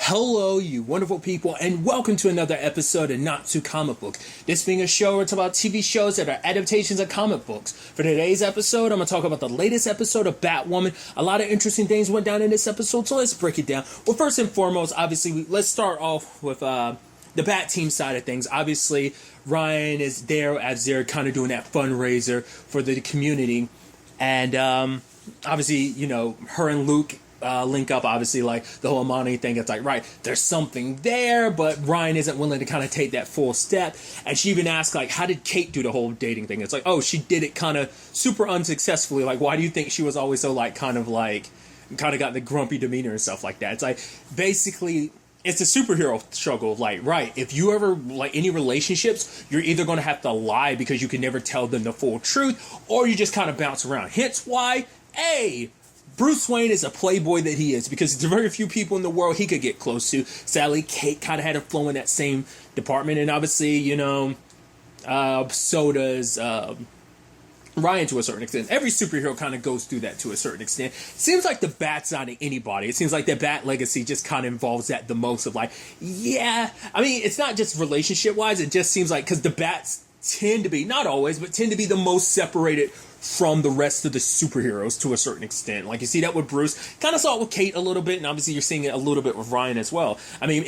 Hello, you wonderful people, and welcome to another episode of Not Too Comic Book. This being a show where it's about TV shows that are adaptations of comic books. For today's episode, I'm going to talk about the latest episode of Batwoman. A lot of interesting things went down in this episode, so let's break it down. Well, first and foremost, obviously, let's start off with the Bat Team side of things. Obviously, Ryan is there as they're kind of doing that fundraiser for the community, and obviously, you know, her and Luke link up, obviously, like the whole Amani thing. It's like, right, there's something there, but Ryan isn't willing to kind of take that full step. And she even asked, like, how did Kate do the whole dating thing? It's like, oh, she did it kind of super unsuccessfully. Like, why do you think she was always so, like, kind of got the grumpy demeanor and stuff like that? It's like, basically, it's a superhero struggle of, like, right, if you ever, like, any relationships, you're either going to have to lie because you can never tell them the full truth, or you just kind of bounce around. Hence why, Bruce Wayne is a playboy that he is, because there's very few people in the world he could get close to. Sadly, Kate kind of had a flow in that same department, and obviously, you know, so does Ryan to a certain extent. Every superhero kind of goes through that to a certain extent. Seems like the Bat's not in anybody. It seems like the Bat legacy just kind of involves that the most of, like, yeah. I mean, it's not just relationship-wise. It just seems like, because the Bats tend to be, not always, but tend to be the most separated from the rest of the superheroes to a certain extent. Like, you see that with Bruce, kind of saw it with Kate a little bit, and obviously you're seeing it a little bit with Ryan as well. I mean,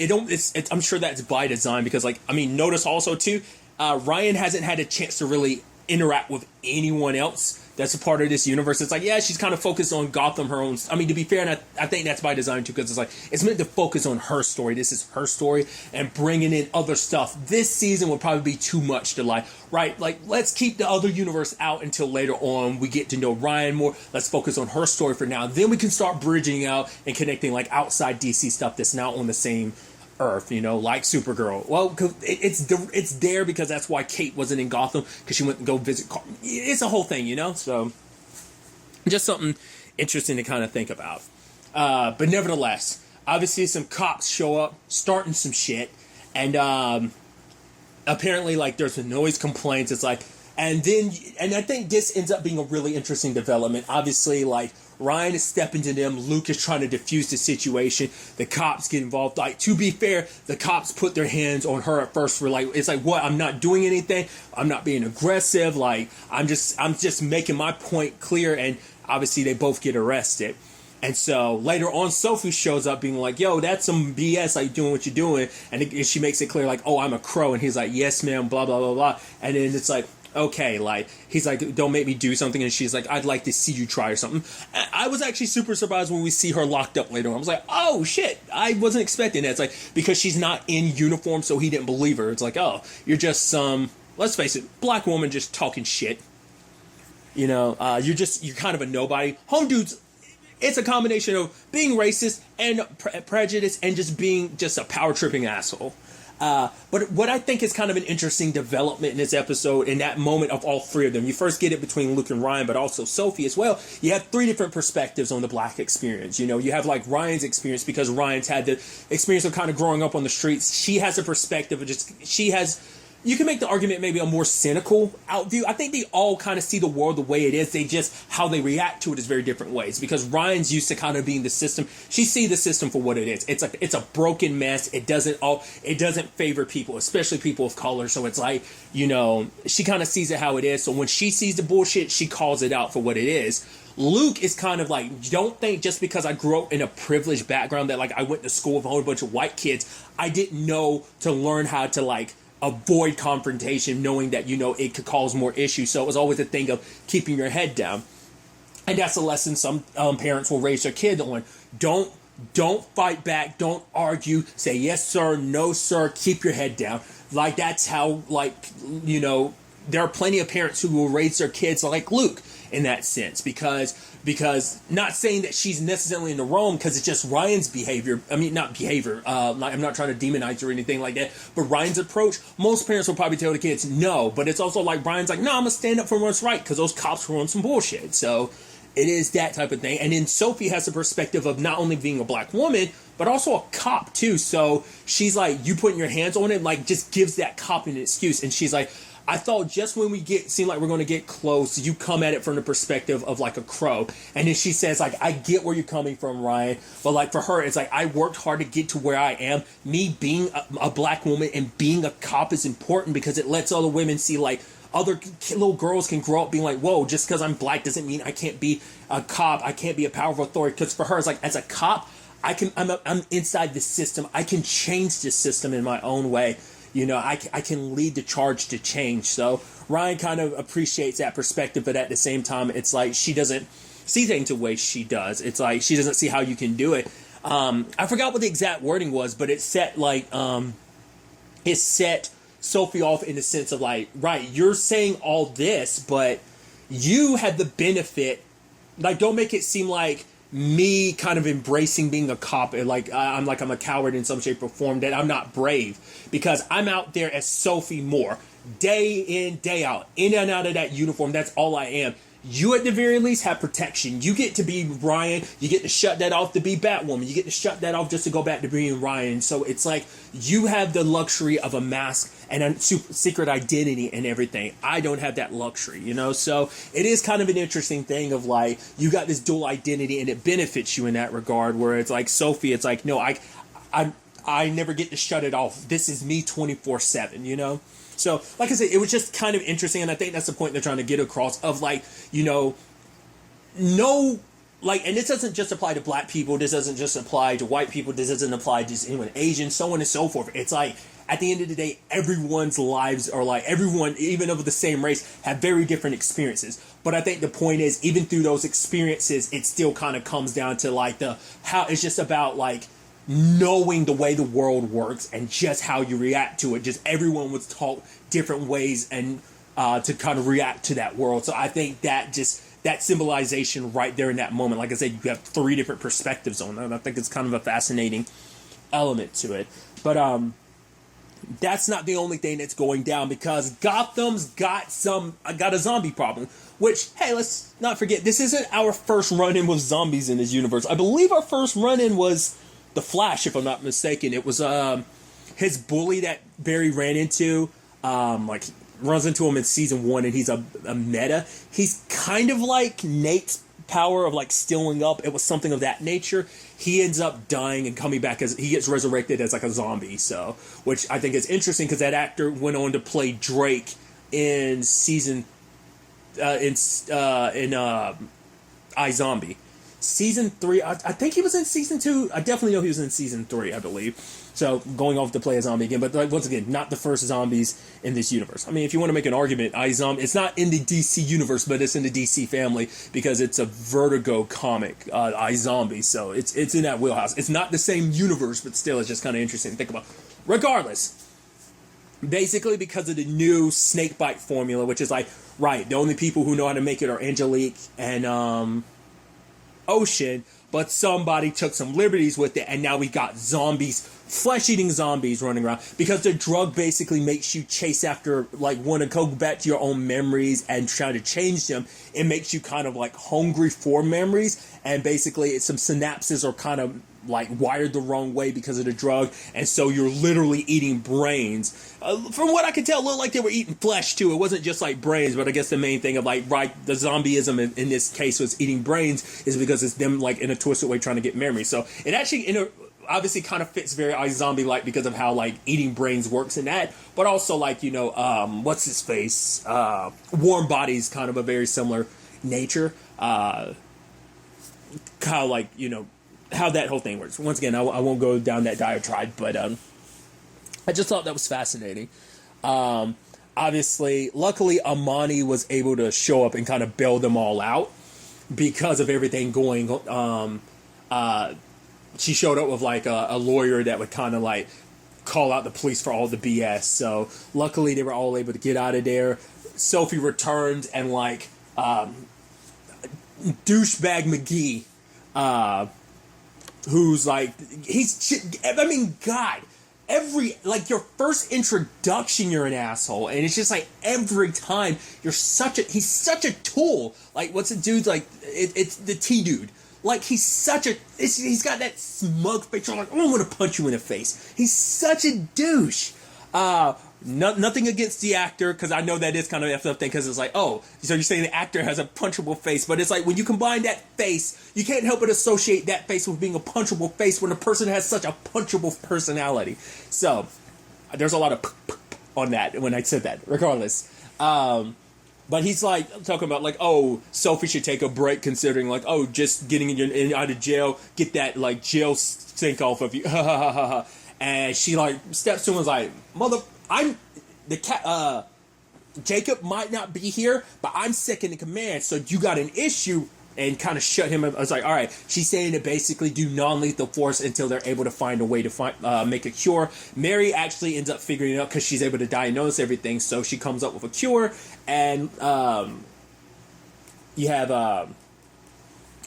I'm sure that's by design, because, like, I mean, notice also too, Ryan hasn't had a chance to really interact with anyone else that's a part of this universe. It's like, yeah, she's kind of focused on Gotham, her own. I mean, to be fair, and I think that's by design too, because it's like, it's meant to focus on her story. This is her story, and bringing in other stuff this season would probably be too much to, like, right? Like, let's keep the other universe out until later on we get to know Ryan more. Let's focus on her story for now. Then we can start bridging out and connecting, like, outside DC stuff that's now on the same Earth, you know, like Supergirl. Well, it's there because that's why Kate wasn't in Gotham, because she went and go visit. It's a whole thing, you know. So just something interesting to kind of think about. But nevertheless, obviously some cops show up, starting some shit, and apparently, like, there's some noise complaints. It's like, and I think this ends up being a really interesting development. Obviously, like, Ryan is stepping to them. Luke is trying to defuse the situation. The cops get involved. Like, to be fair, the cops put their hands on her at first. For, like, it's like, what? I'm not doing anything. I'm not being aggressive. Like, I'm just making my point clear. And obviously, they both get arrested. And so later on, Sophie shows up being like, yo, that's some BS, like, doing what you're doing. And she makes it clear, like, oh, I'm a crow. And he's like, yes, ma'am, blah, blah, blah, blah. And then it's like, okay, like, he's like, don't make me do something. And she's like, I'd like to see you try or something. I was actually super surprised when we see her locked up later on. I was like, oh, shit, I wasn't expecting that. It's like, because she's not in uniform, so he didn't believe her. It's like, oh, you're just some, let's face it, black woman just talking shit. You know, you're kind of a nobody. Home dudes, it's a combination of being racist and prejudice and just being just a power-tripping asshole. But what I think is kind of an interesting development in this episode, in that moment of all three of them, you first get it between Luke and Ryan, but also Sophie as well. You have three different perspectives on the black experience. You know, you have, like, Ryan's experience, because Ryan's had the experience of kind of growing up on the streets. She has a perspective of you can make the argument maybe a more cynical outview. I think they all kind of see the world the way it is. They just, how they react to it is very different ways. Because Ryan's used to kind of being the system. She sees the system for what it is. It's like, it's a broken mess. It doesn't favor people, especially people of color. So it's like, you know, she kind of sees it how it is. So when she sees the bullshit, she calls it out for what it is. Luke is kind of like, don't think just because I grew up in a privileged background that, like, I went to school with a whole bunch of white kids, I didn't know to learn how to, like, avoid confrontation, knowing that, you know, it could cause more issues. So it was always a thing of keeping your head down. And that's a lesson some parents will raise their kid on. Don't fight back. Don't argue. Say yes, sir. No, sir. Keep your head down. Like, that's how, like, you know, there are plenty of parents who will raise their kids like Luke in that sense, because not saying that she's necessarily in the wrong, because it's just Ryan's behavior. I mean, not behavior. Like, I'm not trying to demonize or anything like that. But Ryan's approach, most parents will probably tell the kids no. But it's also like Ryan's like, no, I'm gonna stand up for what's right, because those cops were on some bullshit. So it is that type of thing. And then Sophie has the perspective of not only being a black woman, but also a cop too. So she's like, you putting your hands on it, like, just gives that cop an excuse. And she's like, I thought just when we seem like we're going to get close, you come at it from the perspective of like a crow. And then she says, like, I get where you're coming from, Ryan. But like for her, it's like, I worked hard to get to where I am. Me being a black woman and being a cop is important because it lets other women see like other little girls can grow up being like, whoa, just because I'm black doesn't mean I can't be a cop. I can't be a powerful authority. Because for her, it's like, as a cop, I'm inside the system. I can change this system in my own way. You know, I can lead the charge to change. So Ryan kind of appreciates that perspective, but at the same time, it's like she doesn't see things the way she does. It's like she doesn't see how you can do it. I forgot what the exact wording was, but it set Sophie off in the sense of like, right, you're saying all this, but you had the benefit. Like, don't make it seem like me kind of embracing being a cop and like I'm a coward in some shape or form, that I'm not brave, because I'm out there as Sophie Moore day in, day out, in and out of that uniform. That's all I am. You at the very least have protection. You get to be Ryan. You get to shut that off to be Batwoman. You get to shut that off just to go back to being Ryan. So it's like you have the luxury of a mask and a secret identity and everything. I don't have that luxury, you know? So it is kind of an interesting thing of like, you got this dual identity and it benefits you in that regard, where it's like Sophie, it's like, no, I never get to shut it off. This is me 24/7, you know? So, like I said, it was just kind of interesting, and I think that's the point they're trying to get across of, like, you know, no, like, and this doesn't just apply to black people, this doesn't just apply to white people, this doesn't apply to anyone, Asian, so on and so forth. It's like, at the end of the day, everyone's lives are like, everyone, even of the same race, have very different experiences. But I think the point is, even through those experiences, it still kind of comes down to, like, how it's just about, like, knowing the way the world works and just how you react to it. Just everyone was taught different ways and to kind of react to that world. So I think that symbolization right there in that moment, like I said, you have 3 different perspectives on that, and I think it's kind of a fascinating element to it. But that's not the only thing that's going down, because Gotham's got a zombie problem. Which, hey, let's not forget, this isn't our first run-in with zombies in this universe. I believe our first run-in was The Flash, if I'm not mistaken. It was his bully that Barry ran into, like, runs into him in season 1, and he's a meta. He's kind of like Nate's power of, like, stealing up. It was something of that nature. He ends up dying and coming back as he gets resurrected as like a zombie. So, which I think is interesting, because that actor went on to play Drake in season iZombie. Season 3, I think he was in season 2. I definitely know he was in season 3, I believe. So, going off to play a zombie again. But, like, once again, not the first zombies in this universe. I mean, if you want to make an argument, iZombie, it's not in the DC universe, but it's in the DC family, because it's a Vertigo comic, iZombie. So, it's in that wheelhouse. It's not the same universe, but still, it's just kind of interesting to think about. Regardless, basically because of the new snakebite formula, which is like, right, the only people who know how to make it are Angelique and, Ocean, but somebody took some liberties with it, and now we got zombies, flesh-eating zombies running around, because the drug basically makes you chase after, like, want to go back to your own memories and try to change them. It makes you kind of, like, hungry for memories, and basically some synapses are kind of, like, wired the wrong way because of the drug, and so you're literally eating brains. From what I could tell, it looked like they were eating flesh too. It wasn't just like brains, but I guess the main thing of, like, right, the zombieism in this case was eating brains, is because it's them, like, in a twisted way trying to get memory. So it actually obviously kind of fits very iZombie-like because of how, like, eating brains works in that, but also, like, you know, what's his face? Warm Bodies, kind of a very similar nature. Kind of like, you know, how that whole thing works. Once again, I won't go down that diatribe, but I just thought that was fascinating. Obviously, luckily, Amani was able to show up and kind of bail them all out because of everything going on. She showed up with, like, a lawyer that would kind of, like, call out the police for all the BS. So, luckily, they were all able to get out of there. Sophie returned, and, like, douchebag McGee, who's like, God, your first introduction, you're an asshole, and it's just like, every time, he's such a tool. Like, what's the dude's, like, it's the T-dude. Like, he's got that smug face, you're like, oh, I'm gonna punch you in the face. He's such a douche. nothing against the actor, because I know that is kind of an effed up thing, because it's like, oh, so you're saying the actor has a punchable face, but it's like when you combine that face, you can't help but associate that face with being a punchable face when a person has such a punchable personality. So there's a lot of on that when I said that, regardless. But he's like talking about like, oh, Sophie should take a break considering like, oh, just getting in out of jail, get that like jail stink off of you. And she like steps to him and was like, I'm the cat. Jacob might not be here, but I'm second in command, so you got an issue. And kind of shut him up. I was like, all right, she's saying to basically do non-lethal force until they're able to find a way to make a cure. Mary actually ends up figuring it out because she's able to diagnose everything, so she comes up with a cure. And you have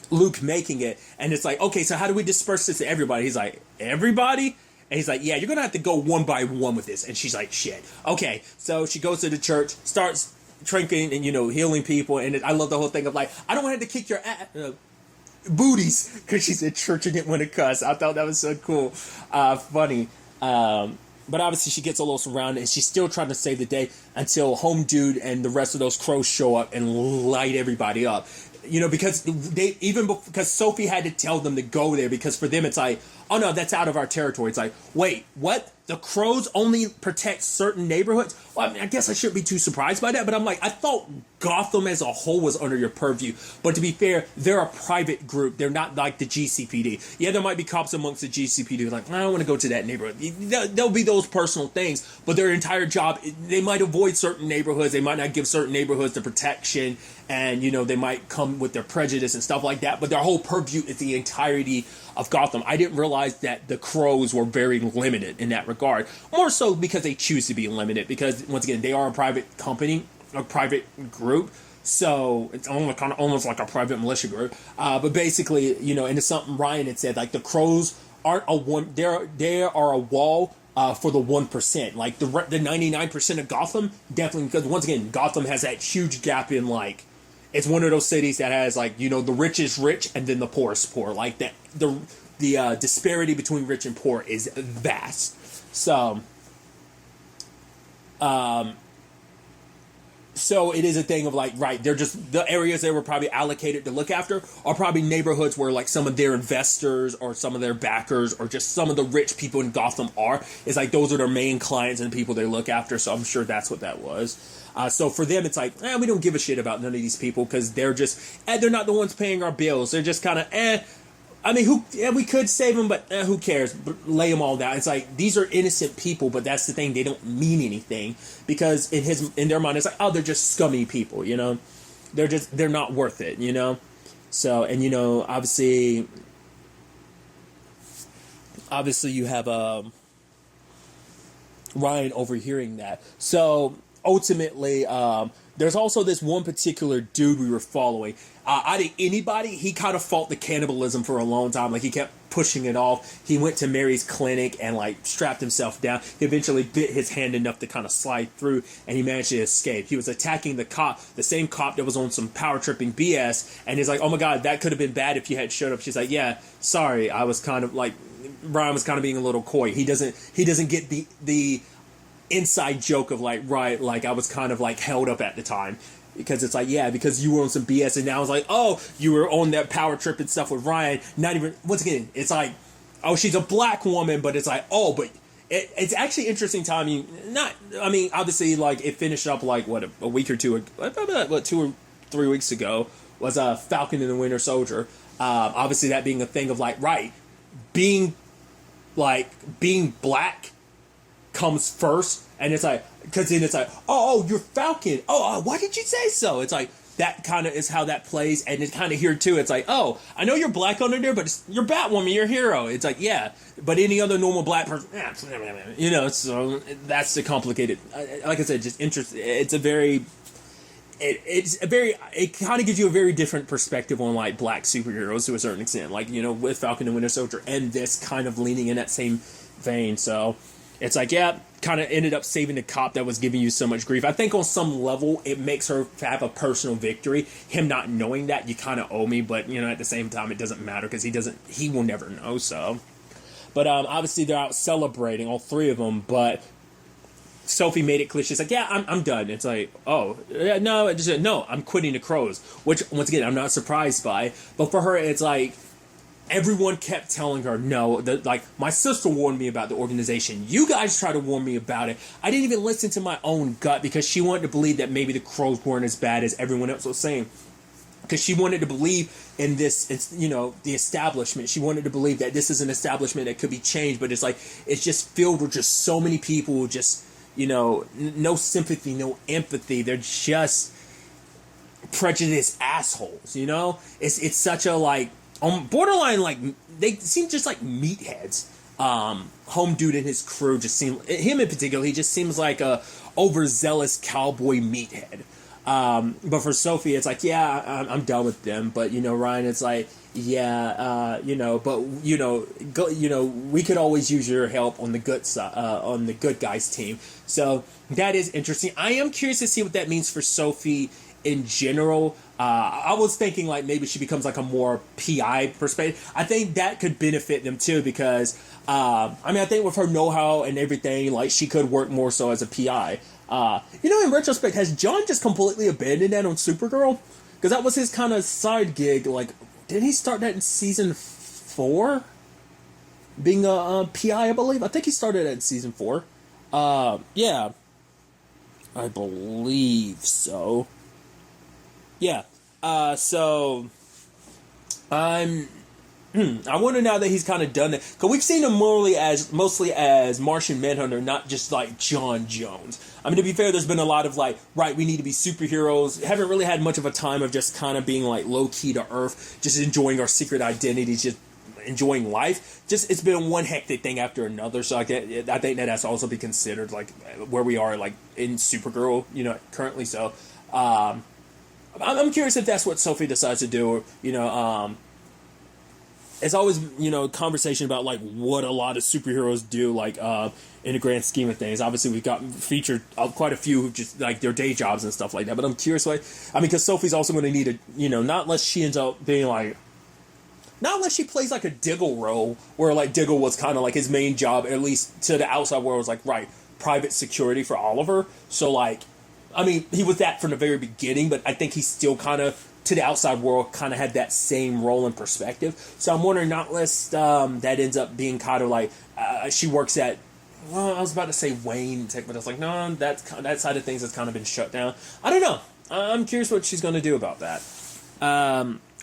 Luke making it, and it's like, okay, so how do we disperse this to everybody? He's like, everybody? And he's like, yeah, you're going to have to go one by one with this. And she's like, shit. Okay, so she goes to the church, starts drinking and, healing people. And I love the whole thing of like, I don't want to kick your booties, because she's at church and didn't want to cuss. I thought that was so cool. Funny. But obviously she gets a little surrounded and she's still trying to save the day until Home Dude and the rest of those crows show up and light everybody up. Because because Sophie had to tell them to go there, because for them it's like, oh no, that's out of our territory. It's like, wait, what? The crows only protect certain neighborhoods? Well, I guess I shouldn't be too surprised by that, but I'm like, I thought Gotham as a whole was under your purview. But to be fair, they're a private group. They're not like the GCPD. Yeah, there might be cops amongst the GCPD like, I don't want to go to that neighborhood. There'll be those personal things, but their entire job, they might avoid certain neighborhoods. They might not give certain neighborhoods the protection, and, they might come with their prejudice and stuff like that, but their whole purview is the entirety of Gotham. I didn't realize that the crows were very limited in that regard. More so because they choose to be limited, because once again, they are a private company, a private group, so it's almost like a private militia group. But basically, and it's something Ryan had said, like the crows aren't they are a wall for the 1%. Like the 99% of Gotham, definitely, because once again, Gotham has that huge gap in like, it's one of those cities that has like, the richest rich and then the poorest poor. Like that, the disparity between rich and poor is vast. So, so it is a thing of like, right, they're just, the areas they were probably allocated to look after are probably neighborhoods where like some of their investors or some of their backers or just some of the rich people in Gotham are. It's like those are their main clients and people they look after. So I'm sure that's what that was. So for them, it's like, we don't give a shit about none of these people, because they're just, they're not the ones paying our bills. They're just kind of, I mean, we could save them, but who cares? Lay them all down. It's like, these are innocent people, but that's the thing. They don't mean anything, because in their mind, it's like, oh, they're just scummy people, they're not worth it, So, and, obviously you have, Ryan overhearing that. So ultimately, there's also this one particular dude we were following. Out of anybody, he kind of fought the cannibalism for a long time. Like, he kept pushing it off. He went to Mary's clinic and, like, strapped himself down. He eventually bit his hand enough to kind of slide through, and he managed to escape. He was attacking the cop, the same cop that was on some power-tripping BS, and he's like, oh my god, that could have been bad if you had showed up. She's like, yeah, sorry, I was kind of, like, Ryan was kind of being a little coy. He doesn't get the inside joke of like, right, like I was kind of like held up at the time, because it's like, yeah, because you were on some BS, and now it's like, oh, you were on that power trip and stuff with Ryan. Not even, once again, it's like, oh, she's a black woman, but it's like, oh, but it's actually interesting timing. Obviously, like, it finished up like what a week or two, what 2 or 3 weeks ago was Falcon and the Winter Soldier. Obviously, that being a thing of like, right, being black comes first, and it's like, because then it's like, oh, you're Falcon. Why did you say so? It's like, that kind of is how that plays, and it's kind of here too. It's like, oh, I know you're black under there, but you're Batwoman, you're a hero. It's like, yeah, but any other normal black person, so that's the complicated. Like I said, just interest. It's a very. It kind of gives you a very different perspective on like black superheroes to a certain extent, like, with Falcon and Winter Soldier, and this kind of leaning in that same vein. So it's like, yeah, kind of ended up saving the cop that was giving you so much grief. I think on some level it makes her have a personal victory. Him not knowing that, you kind of owe me, but at the same time it doesn't matter, because he will never know. So, but obviously they're out celebrating, all three of them, but Sophie made it clear. She's like, yeah, I'm done. It's like, oh, yeah, no, no, I'm quitting the Crows, which, once again, I'm not surprised by. But for her, it's like, everyone kept telling her, no, that, like, my sister warned me about the organization. You guys try to warn me about it. I didn't even listen to my own gut because she wanted to believe that maybe the Crows weren't as bad as everyone else was saying. Because she wanted to believe in this, it's, you know, the establishment. She wanted to believe that this is an establishment that could be changed, but it's like, it's just filled with just so many people who just, you know, no sympathy, no empathy. They're just prejudiced assholes, you know? It's such a, like, borderline, like, they seem just like meatheads. Home Dude and his crew just seem, him in particular, he just seems like a overzealous cowboy meathead. But for Sophie, it's like, yeah, I'm done with them. But, you know, Ryan, it's like, yeah, you know, but, you know, we could always use your help on the good side, on the good guys team. So that is interesting. I am curious to see what that means for Sophie in general. I was thinking like maybe she becomes like a more PI perspective. I think that could benefit them too because, I mean, I think with her know-how and everything, like she could work more so as a PI. You know, in retrospect, has John just completely abandoned that on Supergirl? Because that was his kind of side gig. Like, didn't he start that in season 4? Being a PI, I believe. I think he started that in season 4. Yeah. I believe so. Yeah. So I wonder now that he's kind of done that, because we've seen him mostly as Martian Manhunter, not just like John Jones. I mean, to be fair, there's been a lot of like, right, we need to be superheroes. Haven't really had much of a time of just kind of being like low key to Earth, just enjoying our secret identities, just enjoying life. Just it's been one hectic thing after another. So I think that has to also be considered like where we are like in Supergirl, you know, currently. So I'm curious if that's what Sophie decides to do, or, you know. It's always, you know, conversation about, like, what a lot of superheroes do, like, in the grand scheme of things. Obviously, we've got featured quite a few who just, like, their day jobs and stuff like that. But I'm curious, like, I mean, because Sophie's also going to need a, you know, not unless she ends up being, like, not unless she plays, like, a Diggle role, where, like, Diggle was kind of, like, his main job, at least to the outside world, was, like, right, private security for Oliver. So, like, I mean, he was that from the very beginning, but I think he's still kind of, to the outside world, kind of had that same role and perspective. So I'm wondering, not unless that ends up being kind of like, she works at, well, I was about to say Wayne Tech, but I was like, no, that side of things has kind of been shut down. I don't know. I'm curious what she's going to do about that.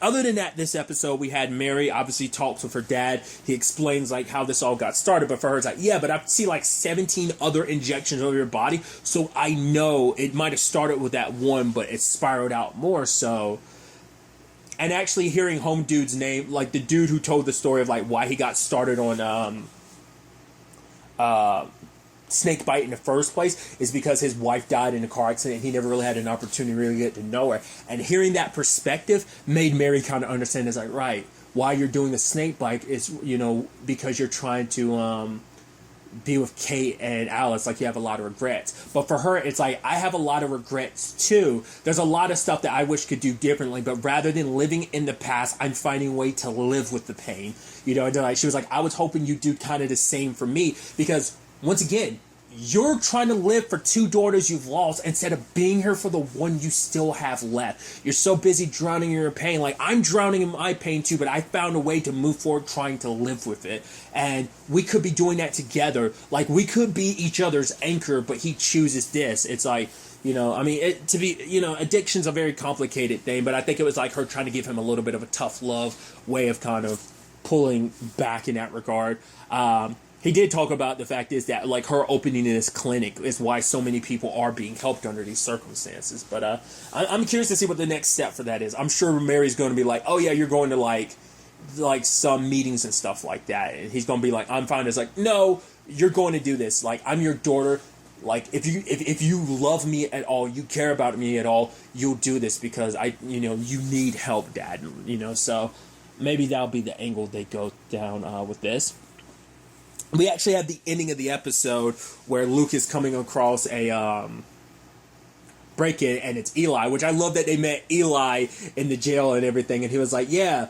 Other than that, this episode, we had Mary obviously talks with her dad. He explains, like, how this all got started. But for her, it's like, yeah, but I see, like, 17 other injections over your body. So I know it might have started with that one, but it spiraled out more. So, and actually hearing Home Dude's name, like, the dude who told the story of, like, why he got started on snake bite in the first place is because his wife died in a car accident. He never really had an opportunity to really get to know her. And hearing that perspective made Mary kind of understand, it's like, right, why you're doing the snake bite is, you know, because you're trying to be with Kate and Alice, like you have a lot of regrets. But for her, it's like, I have a lot of regrets too. There's a lot of stuff that I wish could do differently, but rather than living in the past, I'm finding a way to live with the pain. You know, and like, she was like, I was hoping you'd do kind of the same for me, because once again, you're trying to live for 2 daughters you've lost instead of being here for the one you still have left. You're so busy drowning in your pain. Like, I'm drowning in my pain too, but I found a way to move forward trying to live with it. And we could be doing that together. Like, we could be each other's anchor, but he chooses this. It's like, you know, I mean, addiction's a very complicated thing, but I think it was like her trying to give him a little bit of a tough love way of kind of pulling back in that regard. He did talk about the fact is that, like, her opening this clinic is why so many people are being helped under these circumstances. But I'm curious to see what the next step for that is. I'm sure Mary's going to be like, oh yeah, you're going to like some meetings and stuff like that. And he's going to be like, I'm fine. It's like, no, you're going to do this. Like, I'm your daughter. Like, if you love me at all, you care about me at all, you'll do this because you need help, Dad. You know, so maybe that'll be the angle they go down with this. We actually have the ending of the episode where Luke is coming across a break-in, and it's Eli, which I love that they met Eli in the jail and everything, and he was like, yeah,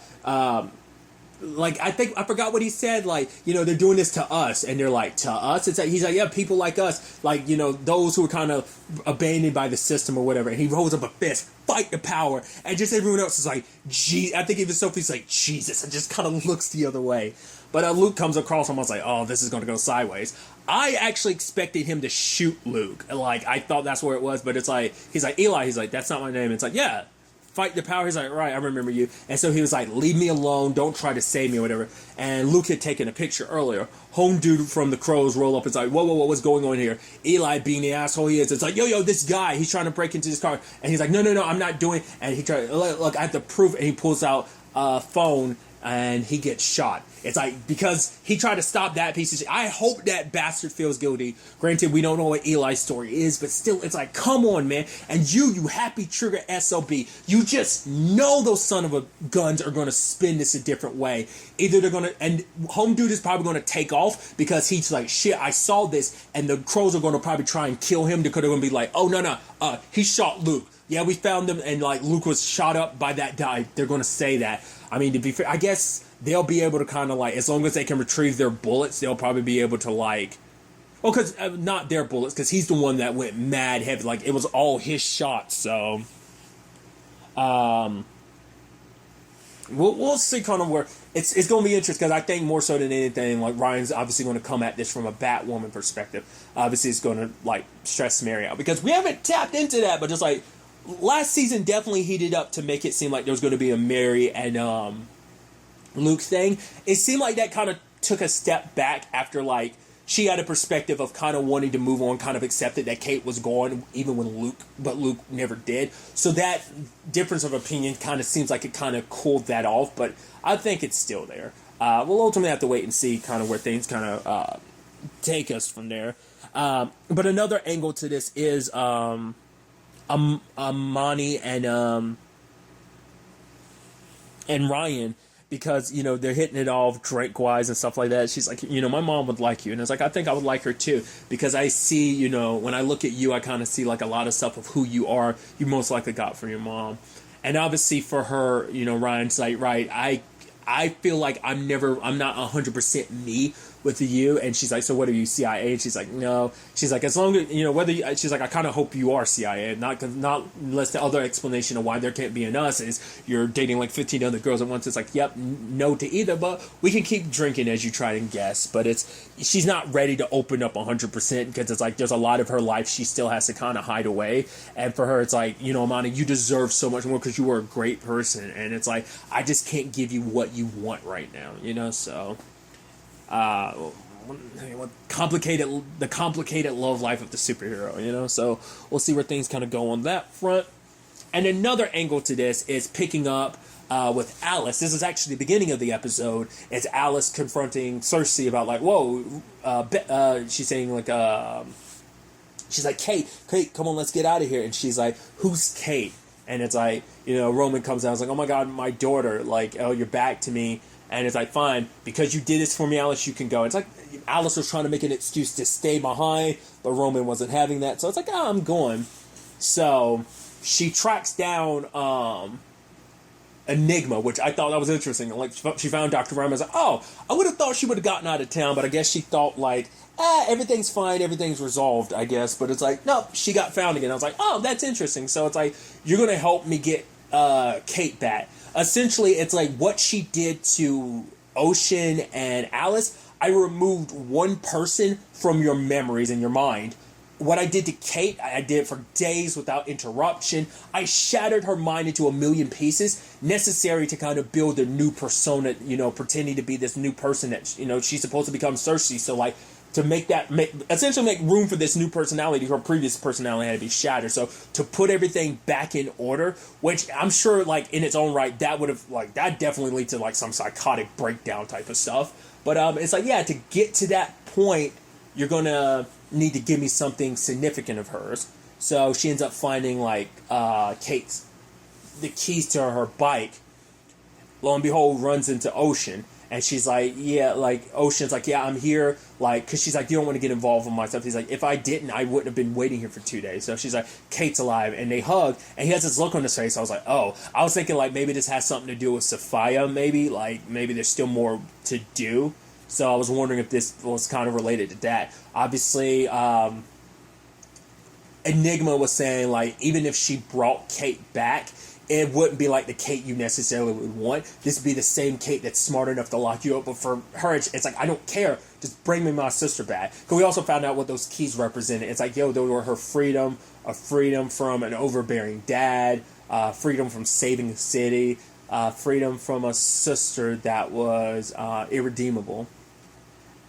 like I forgot what he said. Like, you know, they're doing this to us, and they're like, to us. It's like he's like, yeah, people like us, like, you know, those who are kind of abandoned by the system or whatever. And he rolls up a fist, fight the power, and just everyone else is like, gee. I think even Sophie's like, Jesus, and just kind of looks the other way. But Luke comes across him. I was like, oh, this is going to go sideways. I actually expected him to shoot Luke. Like, I thought that's where it was, but it's like, he's like, Eli, he's like, that's not my name. It's like, yeah, fight the power. He's like, right, I remember you. And so he was like, leave me alone, don't try to save me or whatever. And Luke had taken a picture earlier. Home dude from the Crows roll up and it's like, whoa, what's going on here? Eli, being the asshole he is, it's like, yo, this guy, he's trying to break into this car. And he's like, no, I'm not doing. And he tried, look, I have the proof. And he pulls out a phone and he gets shot. It's like, because he tried to stop that piece of shit. I hope that bastard feels guilty. Granted, we don't know what Eli's story is, but still, it's like, come on, man. And you happy trigger SOB, you just know those son of a guns are going to spin this a different way. Either they're going to, and home dude is probably going to take off because he's like, shit, I saw this, and the Crows are going to probably try and kill him because they're going to be like, oh, no, he shot Luke. Yeah, we found him, and like Luke was shot up by that guy. They're going to say that. I mean, to be fair, I guess they'll be able to kind of like, as long as they can retrieve their bullets, they'll probably be able to like, well, because not their bullets, because he's the one that went mad heavy. Like, it was all his shots. So, we'll see kind of where it's going to be interesting, because I think more so than anything, like, Ryan's obviously going to come at this from a Batwoman perspective. Obviously, it's going to like stress Mary out because we haven't tapped into that, but just like last season definitely heated up to make it seem like there was going to be a Mary and Luke thing. It seemed like that kind of took a step back after like she had a perspective of kind of wanting to move on, kind of accepted that Kate was gone even when Luke never did. So that difference of opinion kind of seems like it kind of cooled that off, but I think it's still there. We'll ultimately have to wait and see kind of where things kind of take us from there. But another angle to this is Amani and Ryan, because, you know, they're hitting it off drink-wise and stuff like that. She's like, you know, my mom would like you. And it's like, I think I would like her too, because I see, you know, when I look at you, I kind of see like a lot of stuff of who you are, you most likely got from your mom. And obviously for her, you know, Ryan's like, right, I feel like I'm not 100% me with you. And she's like, so what are you, CIA? And she's like, no. She's like, as long as, you know, whether you, she's like, I kind of hope you are CIA. Not unless the other explanation of why there can't be an us is you're dating like 15 other girls at once. It's like, yep, no to either, but we can keep drinking as you try and guess. But she's not ready to open up 100% because it's like there's a lot of her life she still has to kind of hide away. And for her, it's like, you know, Amani, you deserve so much more because you were a great person. And it's like, I just can't give you what you want right now, you know, so... the complicated love life of the superhero, you know, so we'll see where things kind of go on that front. And another angle to this is picking up with Alice. This is actually the beginning of the episode. It's Alice confronting Cersei about like, whoa, she's saying like, she's like, Kate, come on, let's get out of here. And she's like, who's Kate? And it's like, you know, Roman comes out, it's like, oh my God, my daughter, like, oh, you're back to me. And it's like, fine, because you did this for me, Alice, you can go. It's like Alice was trying to make an excuse to stay behind, but Roman wasn't having that. So it's like, oh, I'm going. So she tracks down Enigma, which I thought that was interesting. Like, she found Dr. Rhymer. I was like, oh, I would have thought she would have gotten out of town, but I guess she thought like, everything's fine, everything's resolved, I guess. But it's like, no, she got found again. I was like, oh, that's interesting. So it's like, you're going to help me get Kate back. Essentially, it's like what she did to Ocean and Alice. I removed one person from your memories and your mind. What I did to Kate, I did for days without interruption. I shattered her mind into a million pieces, necessary to kind of build a new persona, you know, pretending to be this new person that, you know, she's supposed to become Cersei. So, like, to essentially make room for this new personality, her previous personality had to be shattered. So to put everything back in order, which I'm sure, like, in its own right, that definitely lead to like some psychotic breakdown type of stuff. But it's like, yeah, to get to that point, you're gonna need to give me something significant of hers. So she ends up finding like the keys to her bike. Lo and behold, runs into Ocean. And she's like, yeah, like, Ocean's like, yeah, I'm here, like, because she's like, you don't want to get involved with my stuff. He's like, if I didn't, I wouldn't have been waiting here for 2 days. So she's like, Kate's alive, and they hug, and he has this look on his face. I was like, oh, I was thinking, like, maybe this has something to do with Sophia, maybe, like, maybe there's still more to do. So I was wondering if this was kind of related to that. Obviously, Enigma was saying, like, even if she brought Kate back, it wouldn't be like the Kate you necessarily would want. This would be the same Kate that's smart enough to lock you up. But for her, it's like, I don't care. Just bring me my sister back. Because we also found out what those keys represented. It's like, yo, they were her freedom, a freedom from an overbearing dad, freedom from saving the city, freedom from a sister that was irredeemable.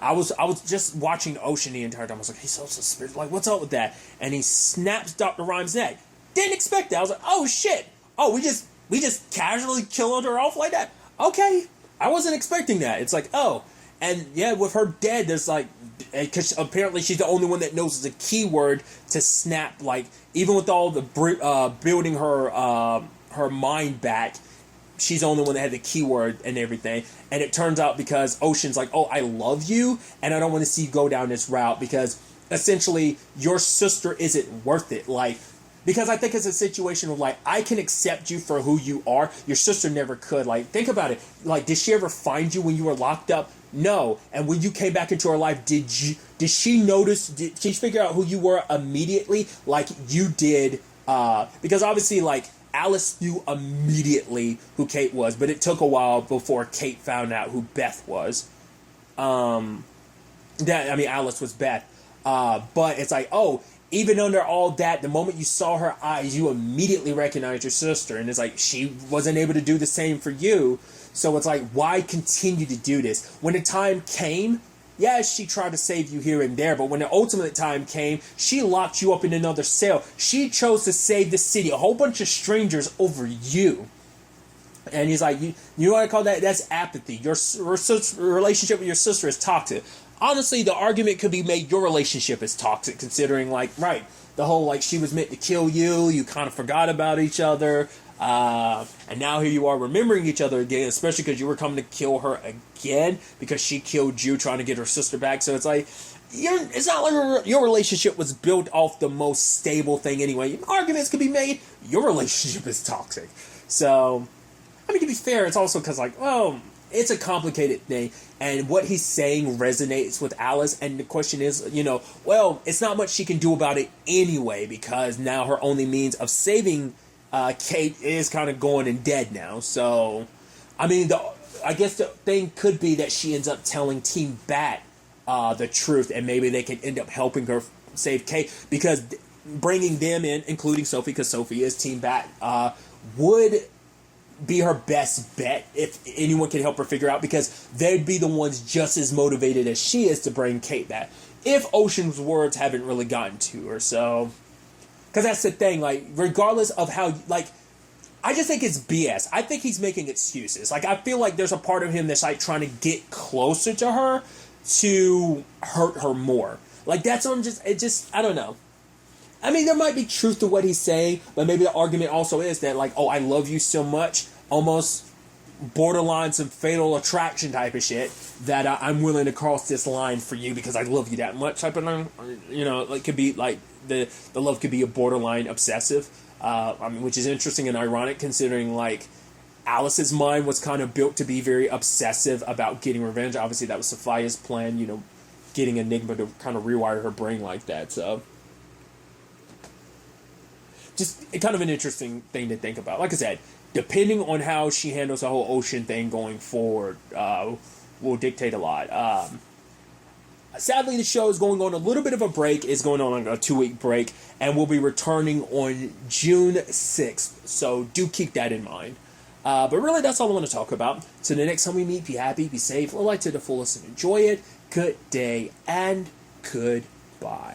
I was just watching Ocean the entire time. I was like, he's so suspicious. Like, what's up with that? And he snaps Dr. Rhymes' neck. Didn't expect that. I was like, oh shit. Oh, we just casually killed her off like that? Okay. I wasn't expecting that. It's like, oh. And yeah, with her dead, there's like, because apparently she's the only one that knows the keyword to snap, like, even with all the building her mind back, she's the only one that had the keyword and everything. And it turns out because Ocean's like, oh, I love you, and I don't want to see you go down this route because essentially your sister isn't worth it. Like, because I think it's a situation of like, I can accept you for who you are. Your sister never could. Like, think about it. Like, did she ever find you when you were locked up? No. And when you came back into her life, did she notice? Did she figure out who you were immediately, like you did? Because obviously, like, Alice knew immediately who Kate was, but it took a while before Kate found out who Beth was. Alice was Beth. But it's like, oh, even under all that, the moment you saw her eyes, you immediately recognized your sister. And it's like, she wasn't able to do the same for you. So it's like, why continue to do this? When the time came, yes, she tried to save you here and there, but when the ultimate time came, she locked you up in another cell. She chose to save the city, a whole bunch of strangers over you. And he's like, you know what I call that? That's apathy. Your relationship with your sister is toxic. Honestly, the argument could be made your relationship is toxic, considering, like, right, the whole, like, she was meant to kill you, you kind of forgot about each other, and now here you are remembering each other again, especially because you were coming to kill her again, because she killed you trying to get her sister back. So it's like, it's not like your relationship was built off the most stable thing anyway. Arguments could be made, your relationship is toxic. So, I mean, to be fair, it's also because, like, well, it's a complicated thing, and what he's saying resonates with Alice, and the question is, well, it's not much she can do about it anyway, because now her only means of saving Kate is kind of going and dead now. So, I mean, I guess the thing could be that she ends up telling Team Bat the truth, and maybe they can end up helping her save Kate, because bringing them in, including Sophie, because Sophie is Team Bat, would be her best bet if anyone can help her figure out, because they'd be the ones just as motivated as she is to bring Kate back, if Ocean's words haven't really gotten to her. So, because that's the thing, like, regardless of how, like, I just think it's BS. I think he's making excuses. Like, I feel like there's a part of him that's, like, trying to get closer to her to hurt her more. Like, that's what I don't know. I mean, there might be truth to what he's saying, but maybe the argument also is that, like, oh, I love you so much, almost borderline some fatal attraction type of shit, that I'm willing to cross this line for you because I love you that much type of thing. It could be, like, the love could be a borderline obsessive, which is interesting and ironic considering, like, Alice's mind was kind of built to be very obsessive about getting revenge. Obviously, that was Sophia's plan, getting Enigma to kind of rewire her brain like that, so just kind of an interesting thing to think about. Like I said, depending on how she handles the whole Ocean thing going forward, will dictate a lot. Sadly, the show is going on a little bit of a break. It's going on a 2-week break, and we'll be returning on June 6th. So do keep that in mind. But really, that's all I want to talk about. So the next time we meet, be happy, be safe, live life to the fullest, and enjoy it. Good day, and goodbye.